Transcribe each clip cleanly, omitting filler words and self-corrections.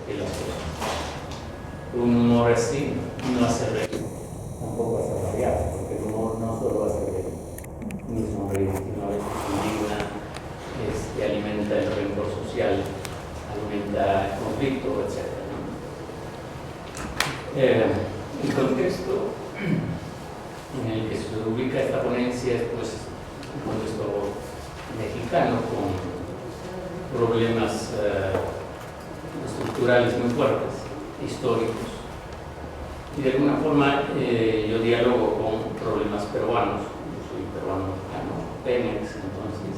que las cosas. Un humor así no hace reír, tampoco hace rabiar, porque el humor no solo hace reír, ni sonreír, sino a veces indigna, alimenta el rencor social, alimenta el conflicto, etc. El contexto en el que se ubica esta ponencia es pues, un contexto mexicano con problemas estructurales muy fuertes, históricos, y de alguna forma yo dialogo con problemas peruanos. Yo soy peruano mexicano, Pemex, entonces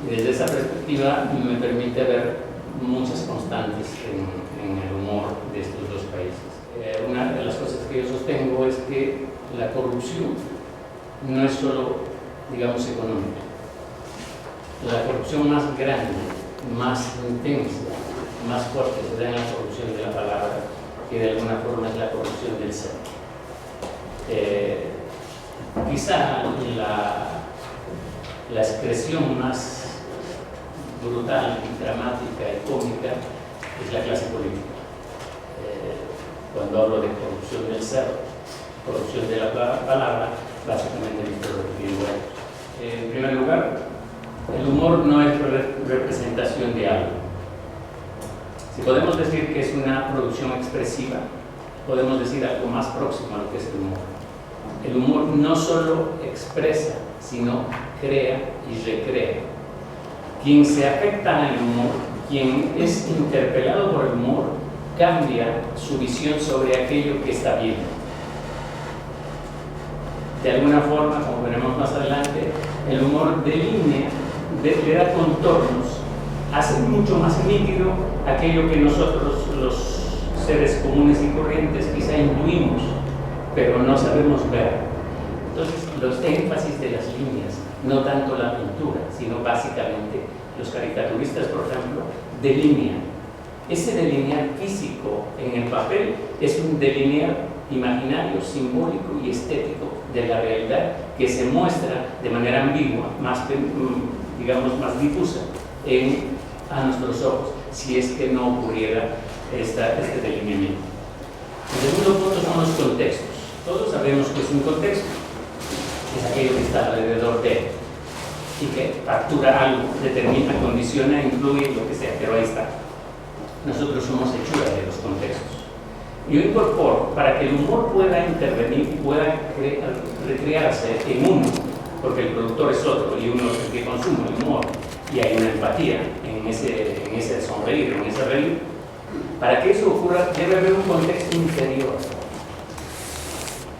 desde esa perspectiva me permite ver muchas constantes en el humor de estos dos países. Una de las cosas que yo sostengo es que la corrupción no es solo, digamos, económica. La corrupción más grande, más intensa, más fuerte se da en la corrupción de la palabra, que de alguna forma es la corrupción del ser. Quizá la expresión más brutal, dramática y cómica es la clase política. Cuando hablo de corrupción del ser, corrupción de la palabra, básicamente me estoy refiriendo a eso. En primer lugar, el humor no es representación de algo. Si podemos decir que es una producción expresiva, podemos decir algo más próximo a lo que es el humor. El humor no solo expresa, sino crea y recrea. Quien se afecta al humor, quien es interpelado por el humor, cambia su visión sobre aquello que está viendo. De alguna forma, como veremos más adelante, el humor delinea, le da contornos, hace mucho más nítido aquello que nosotros, los seres comunes y corrientes, quizá intuimos, pero no sabemos ver. Entonces, los énfasis de las líneas, no tanto la pintura, sino básicamente los caricaturistas, por ejemplo, delinean. Ese delinear físico en el papel es un delinear imaginario, simbólico y estético de la realidad que se muestra de manera ambigua, más, digamos, más difusa a nuestros ojos, si es que no ocurriera este delineamiento. El segundo punto son los contextos. Todos sabemos que es un contexto, es aquello que está alrededor de y que factura algo, determina, condiciona, influye, lo que sea, pero ahí está. Nosotros somos hechura de los contextos. Yo incorporo, para que el humor pueda intervenir, pueda recrearse en uno, porque el productor es otro y uno es el que consume el humor, y hay una empatía en ese sonreír, en ese reír. Para que eso ocurra, debe haber un contexto interior.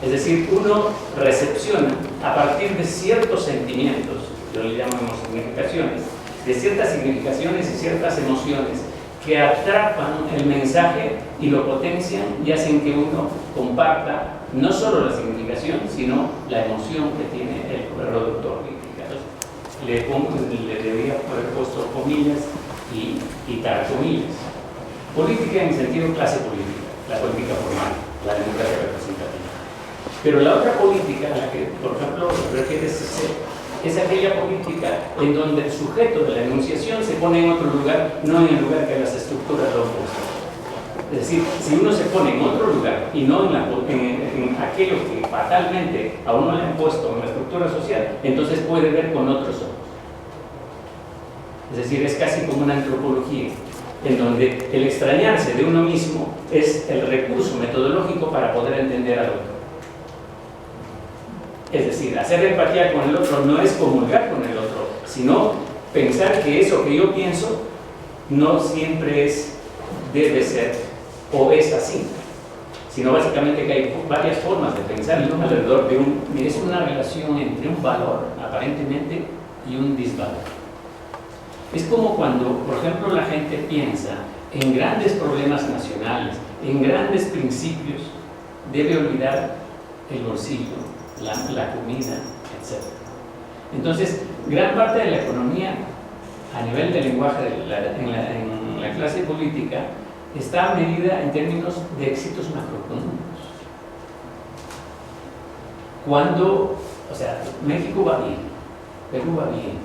Es decir, uno recepciona a partir de ciertos sentimientos, yo le llamo significaciones, de ciertas significaciones y ciertas emociones que atrapan el mensaje y lo potencian y hacen que uno comparta no solo la significación, sino la emoción que tiene el productor. Le debería haber puesto comillas y quitar comillas. Política en sentido clase política, la política formal, la democracia representativa. Pero la otra política a la que, por ejemplo, refiere es aquella política en donde el sujeto de la enunciación se pone en otro lugar, no en el lugar que las estructuras lo han puesto. Es decir, si uno se pone en otro lugar y no en aquello que fatalmente a uno le han puesto en la estructura social, entonces puede ver con otros ojos. Es decir, es casi como una antropología, en donde el extrañarse de uno mismo es el recurso metodológico para poder entender al otro. Es decir, hacer empatía con el otro no es comulgar con el otro, sino pensar que eso que yo pienso no siempre debe ser o es así, sino básicamente que hay varias formas de pensar alrededor de es una relación entre un valor, aparentemente, y un disvalor. Es como cuando, por ejemplo, la gente piensa en grandes problemas nacionales, en grandes principios, debe olvidar el bolsillo, la comida, etc. Entonces, gran parte de la economía a nivel del lenguaje en la clase política está medida en términos de éxitos macroeconómicos. Cuando, o sea, México va bien, Perú va bien,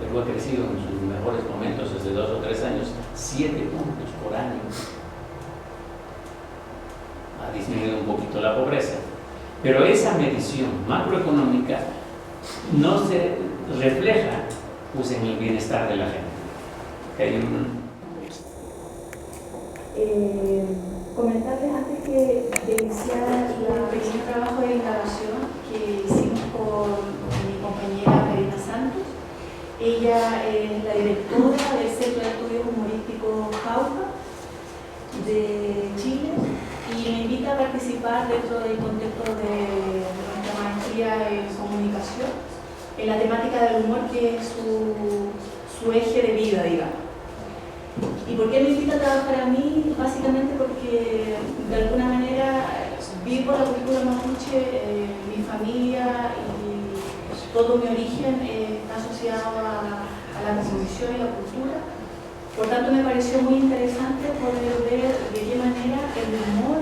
Perú ha crecido en sus mejores momentos desde de 2 o 3 años, 7 puntos por año. Ha disminuido un poquito la pobreza. Pero esa medición macroeconómica no se refleja pues, en el bienestar de la gente. Hay comentarles antes de iniciar el pequeño trabajo de indagación que hicimos con mi compañera Karina Santos. Ella es la directora del Centro de Estudios Humorísticos Jauja de Chile y me invita a participar dentro del contexto de nuestra maestría en comunicación en la temática del humor, que es su eje de vida, digamos. ¿Y por qué me invita a trabajar a mí? Básicamente porque de alguna manera vivo la cultura mapuche, mi familia y todo mi origen está asociado a la cosmovisión y la cultura. Por tanto, me pareció muy interesante poder ver de qué manera el humor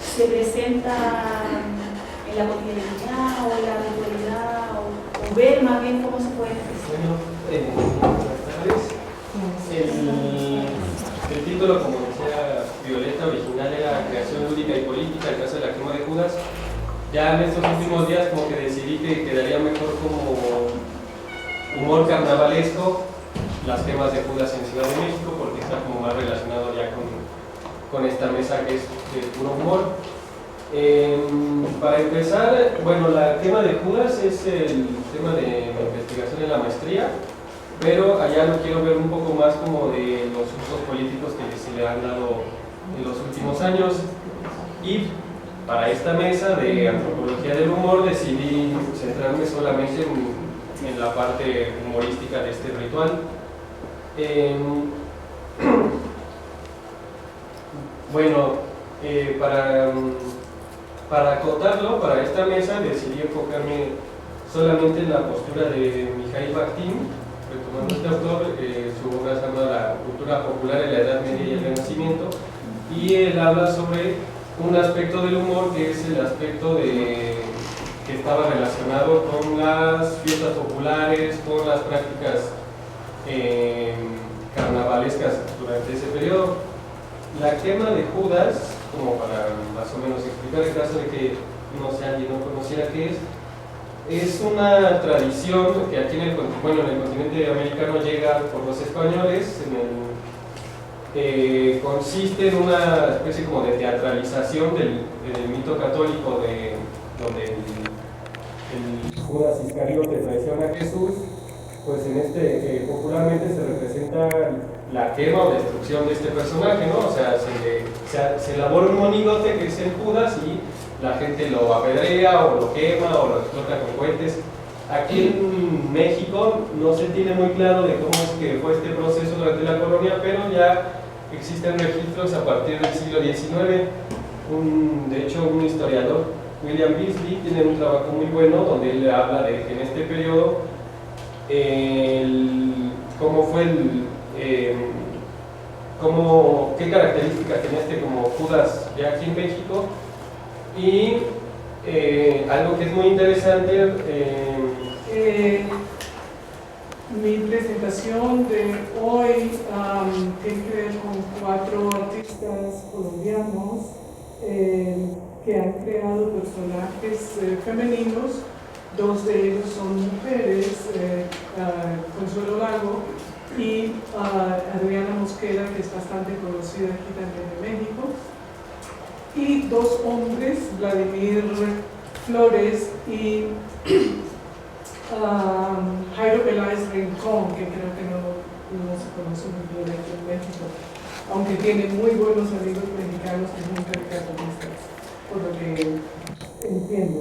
se presenta en la cotidianidad o en la virtualidad, o ver más bien cómo se puede expresar. Buenas tardes. El título, como decía Violeta, original era Creación lúdica y política, el caso de la quema de Judas. Ya en estos últimos días como que decidí que quedaría mejor como humor carnavalesco las quemas de Judas en Ciudad de México, porque está como más relacionado ya con esta mesa que es de puro humor. Para empezar, bueno, la quema de Judas es el tema de mi investigación en la maestría, pero allá lo quiero ver un poco más como de los usos políticos que se le han dado en los últimos años. Y para esta mesa de antropología del humor decidí centrarme solamente en la parte humorística de este ritual. Bueno, para acotarlo, para esta mesa decidí enfocarme solamente en la postura de Mikhail Bakhtin, retomando este autor. Su obra se llama La cultura popular en la Edad Media y el Renacimiento, y él habla sobre un aspecto del humor que es el aspecto que estaba relacionado con las fiestas populares, con las prácticas carnavalescas durante ese periodo. La quema de Judas, como para más o menos explicar el caso de que alguien no conociera qué es una tradición que aquí en el continente americano llega por los españoles. Consiste en una especie como de teatralización del mito católico donde el Judas Iscariote traiciona a Jesús. Pues en popularmente se representa la quema o destrucción de este personaje, ¿no? O sea, se elabora un monigote que es el Judas y la gente lo apedrea o lo quema o lo explota con cohetes. Aquí en México no se tiene muy claro de cómo es que fue este proceso durante la colonia, pero ya existen registros a partir del siglo XIX. De hecho, un historiador, William Beasley, tiene un trabajo muy bueno donde él habla de que en este periodo cómo fue qué características tenía como Judas ya aquí en México. Y algo que es muy interesante, mi presentación de hoy tiene que ver con 4 artistas colombianos que han creado personajes femeninos. 2 de ellos son mujeres, Consuelo Lago y Adriana Mosquera, que es bastante conocida aquí también en México, y 2 hombres, Vladimir Flores y Jairo Peláez Rincón, que creo que no se conoce muy bien aquí en México, aunque tiene muy buenos amigos mexicanos que son caricaturistas, por lo que entiendo.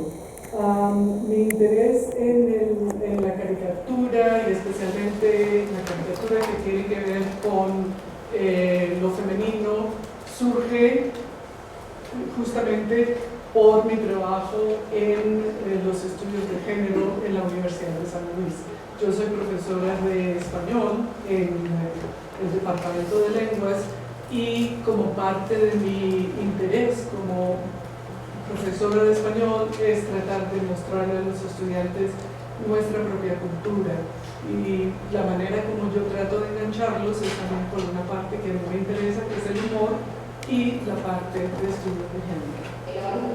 Mi interés en la caricatura, y especialmente la caricatura que tiene que ver con lo femenino, surge justamente por mi trabajo en los estudios de género en la Universidad de San Luis. Yo soy profesora de español en el Departamento de Lenguas, y como parte de mi interés como profesora de español es tratar de mostrarle a los estudiantes nuestra propia cultura. Y la manera como yo trato de engancharlos es también por una parte que a mí me interesa, que es el humor, y la parte de estudios de género.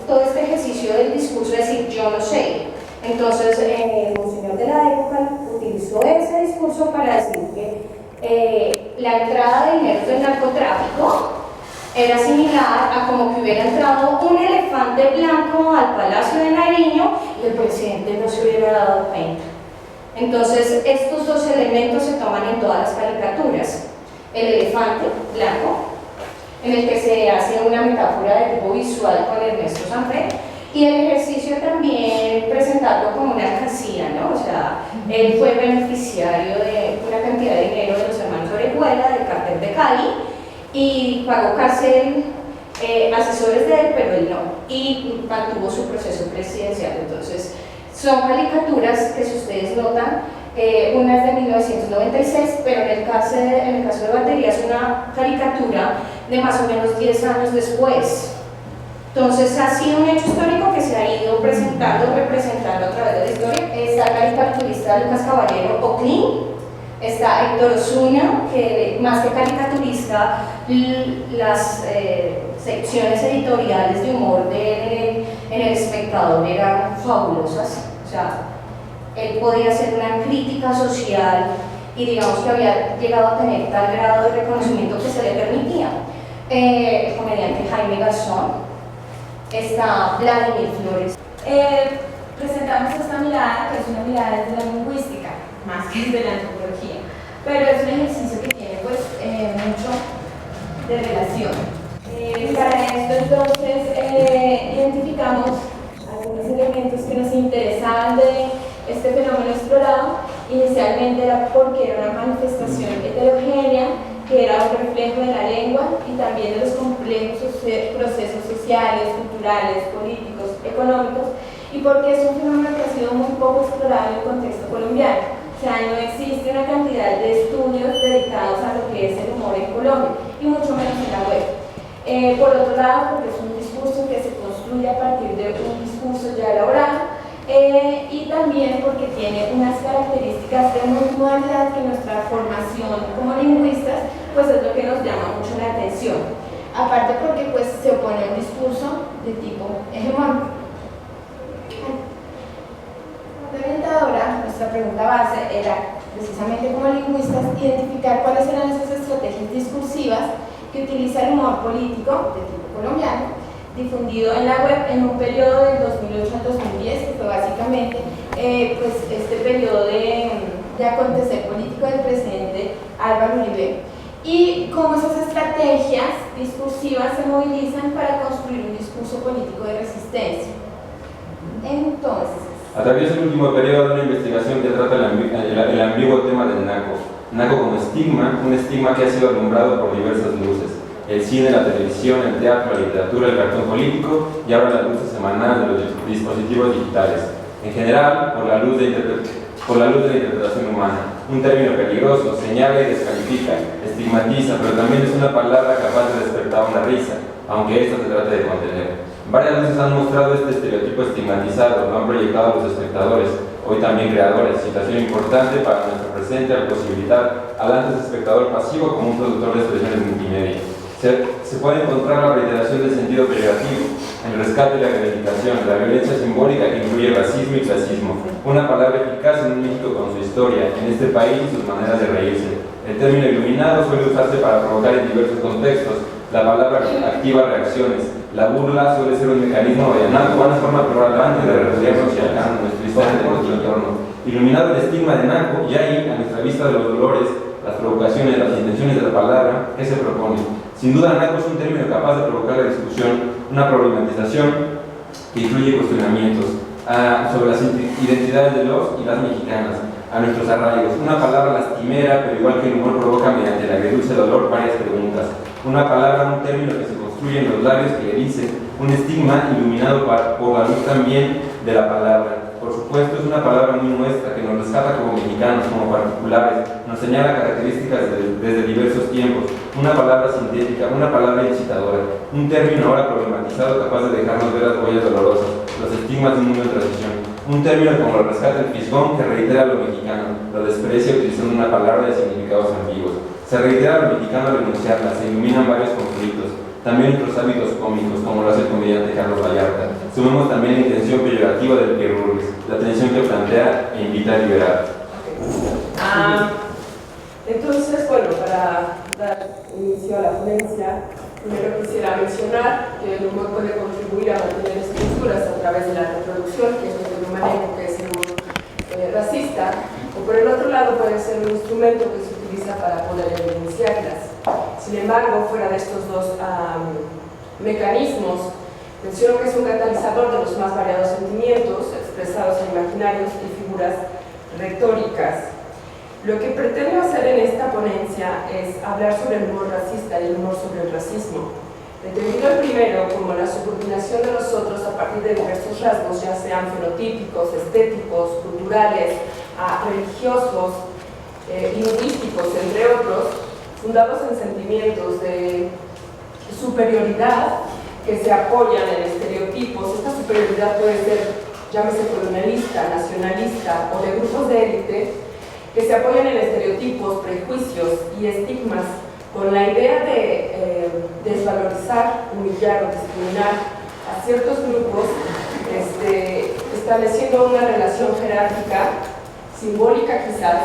Todo este ejercicio del discurso de decir yo no sé. Entonces, el monseñor de la época utilizó ese discurso para decir que la entrada de dinero del narcotráfico era similar a como que hubiera entrado un elefante blanco al Palacio de Nariño y el presidente no se hubiera dado cuenta. Entonces, estos dos elementos se toman en todas las caricaturas. El elefante blanco, en el que se hace una metáfora de tipo visual con Ernesto Sanfé, y el ejercicio también presentarlo como una alcancía, ¿no? O sea, él fue beneficiario de una cantidad de dinero de los hermanos Orejuela, del cartel de Cali, y pagó cárcel asesores de él, pero él no, y mantuvo su proceso presidencial. Entonces, son caricaturas que, si ustedes notan, una es de 1996, pero en el caso de Batería es una caricatura de más o menos 10 años después. Entonces ha sido un hecho histórico que se ha ido presentando, representando a través de la historia. Está el caricaturista Lucas Caballero Oclín, está Héctor Osuna, que más que caricaturista, las secciones editoriales de humor en El Espectador eran fabulosas. O sea, él podía hacer una crítica social y digamos que había llegado a tener tal grado de reconocimiento que se le permitía. El comediante Jaime Garzón, está Vladimir Flores. Presentamos esta mirada, que es una mirada desde la lingüística, más que desde la antropología, pero es un ejercicio que tiene pues mucho de relación. Para esto entonces identificamos algunos elementos que nos interesaban de este fenómeno explorado. Inicialmente era porque era una manifestación heterogénea, que era un reflejo de la lengua y también de los complejos procesos sociales, culturales, políticos, económicos, y porque es un fenómeno que ha sido muy poco explorado en el contexto colombiano. O sea, no existe una cantidad de estudios dedicados a lo que es el humor en Colombia, y mucho menos en la web. Por otro lado, porque es un discurso que se construye a partir de un discurso ya elaborado, y también porque tiene unas características de modalidad que nuestra formación como lingüistas pues es lo que nos llama mucho la atención, aparte porque pues se opone a un discurso de tipo hegemónico. Orientadora, nuestra pregunta base era precisamente como lingüistas identificar cuáles eran esas estrategias discursivas que utiliza el humor político de tipo colombiano, difundido en la web en un periodo del 2008 al 2010, que fue básicamente pues este periodo de acontecer político del presidente Álvaro Uribe, y cómo esas estrategias discursivas se movilizan para construir un discurso político de resistencia. Entonces, atraviesa el último periodo de una investigación que trata el ambiguo tema del naco como estigma, un estigma que ha sido alumbrado por diversas luces: el cine, la televisión, el teatro, la literatura, el cartón político y ahora las luces emanadas de los dispositivos digitales. En general, por la luz de la interpretación humana. Un término peligroso, señala y descalifica, estigmatiza, pero también es una palabra capaz de despertar una risa, aunque esta se trate de contener. Varias veces han mostrado este estereotipo estigmatizado, lo han proyectado a los espectadores, hoy también creadores, situación importante para nuestro presente al posibilitar al antes espectador pasivo como un productor de expresiones multimedia. Se puede encontrar la reiteración del sentido pejorativo, el rescate y la calificación, la violencia simbólica que incluye racismo y clasismo, una palabra eficaz en un México con su historia, en este país y sus maneras de reírse. El término iluminado suele usarse para provocar en diversos contextos, la palabra activa reacciones, la burla suele ser un mecanismo de una forma probablemente de refugiar social nuestro instante, nuestro entorno. Iluminado el estigma de naco, y ahí, a nuestra vista de los dolores, las provocaciones, las intenciones de la palabra, ¿qué se propone? Sin duda, naco es un término capaz de provocar la discusión, una problematización que incluye cuestionamientos sobre las identidades de los y las mexicanas, a nuestros arraigos. Una palabra lastimera, pero igual que el humor provoca mediante el agridulce dolor varias preguntas. Una palabra, un término que se construye en los labios que le dicen, un estigma iluminado por la luz también de la palabra. Por supuesto, es una palabra muy nuestra que nos rescata como mexicanos, como particulares, nos señala características desde diversos tiempos, una palabra sintética, una palabra incitadora, un término ahora problematizado capaz de dejarnos ver las huellas dolorosas, los estigmas de un mundo en transición. Un término como el rescate del fisgón que reitera lo mexicano, lo desprecia utilizando una palabra de significados ambiguos. Se reitera lo mexicano al enunciarla, se iluminan varios conflictos, también otros hábitos cómicos, como lo hace el comediante Carlos Vallarta. Sumemos también la intención peyorativa del Pierrulis, la tensión que plantea e invita a liberar. Entonces, bueno, para dar inicio a la ponencia, primero quisiera mencionar que el humor puede contribuir a mantener estructuras a través de la reproducción, que es lo que yo manejo, que es el humor racista, o por el otro lado puede ser un instrumento que se utiliza para poder evidenciarlas. Sin embargo, fuera de estos dos mecanismos, menciono que es un catalizador de los más variados sentimientos expresados en imaginarios y figuras retóricas. Lo que pretendo hacer en esta ponencia es hablar sobre el humor racista y el humor sobre el racismo. Entendido el primero como la subordinación de los otros a partir de diversos rasgos, ya sean fenotípicos, estéticos, culturales, religiosos, lingüísticos, entre otros, fundados en sentimientos de superioridad que se apoyan en estereotipos. Esta superioridad puede ser, llámese colonialista, nacionalista o de grupos de élite, que se apoyan en estereotipos, prejuicios y estigmas con la idea de desvalorizar, humillar o discriminar a ciertos grupos, estableciendo una relación jerárquica, simbólica quizás,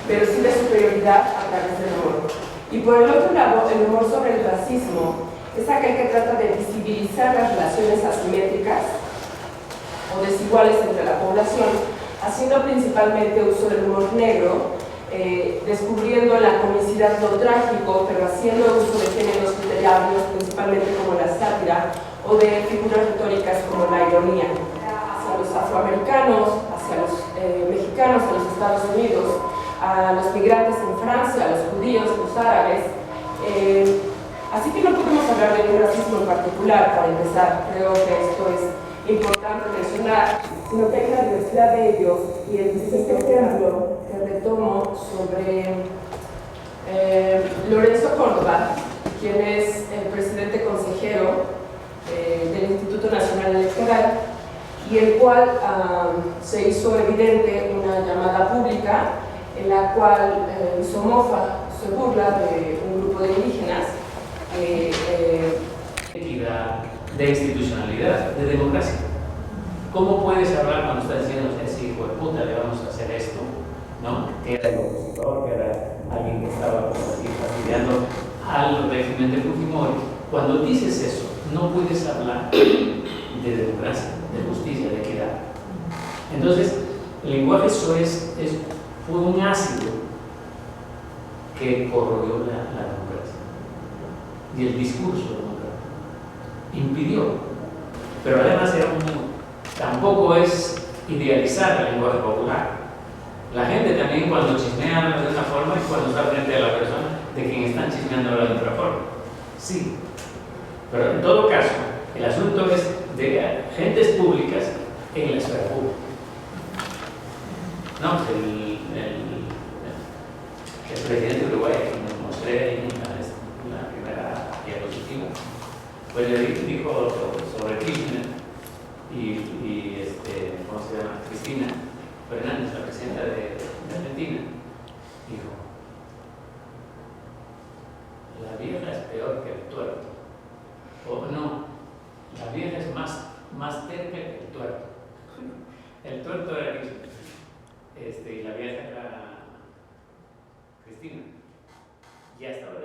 pero sí de superioridad a través del humor. Y por el otro lado, el humor sobre el racismo es aquel que trata de visibilizar las relaciones asimétricas o desiguales entre la población, haciendo principalmente uso del humor negro, descubriendo la comicidad lo trágico, pero haciendo uso de géneros literarios, principalmente como la sátira, o de figuras retóricas como la ironía, hacia los afroamericanos, hacia los mexicanos de los Estados Unidos, a los migrantes en Francia, a los judíos, los árabes. Así que no podemos hablar de un racismo en particular, para empezar. Creo que esto es importante mencionar, sino que hay una diversidad de ellos, y este ejemplo que retomo sobre Lorenzo Córdoba, quien es el presidente consejero del Instituto Nacional Electoral, y el cual se hizo evidente una llamada pública en la cual Somofa se burla de un grupo de indígenas de institucionalidad, de democracia. ¿Cómo puedes hablar cuando estás diciendo ese hijo de puta, le vamos a hacer esto? ¿No? Que era el opositor, que era alguien que estaba pues, así fastidiando al régimen de Fujimori. Cuando dices eso, no puedes hablar de democracia, de justicia, de equidad. Entonces, el lenguaje soez fue un ácido que corroyó la democracia y el discurso democrático. Impidió, pero además era tampoco es idealizar el lenguaje popular. La gente también cuando chismea habla de una forma y cuando está frente a la persona de quien están chismeando habla de otra forma. Sí, pero en todo caso, el asunto es de agentes públicas en la esfera pública. No, el presidente de Uruguay, que nos mostré ahí en la primera diapositiva, pues le dijo sobre Kirchner y ¿cómo se llama? Cristina Fernández, la presidenta de Argentina, dijo: la vieja es peor que el tuerto. O no, la vieja es más terca que el tuerto. El tuerto era Kirchner, y la vieja era Cristina. Y hasta ahora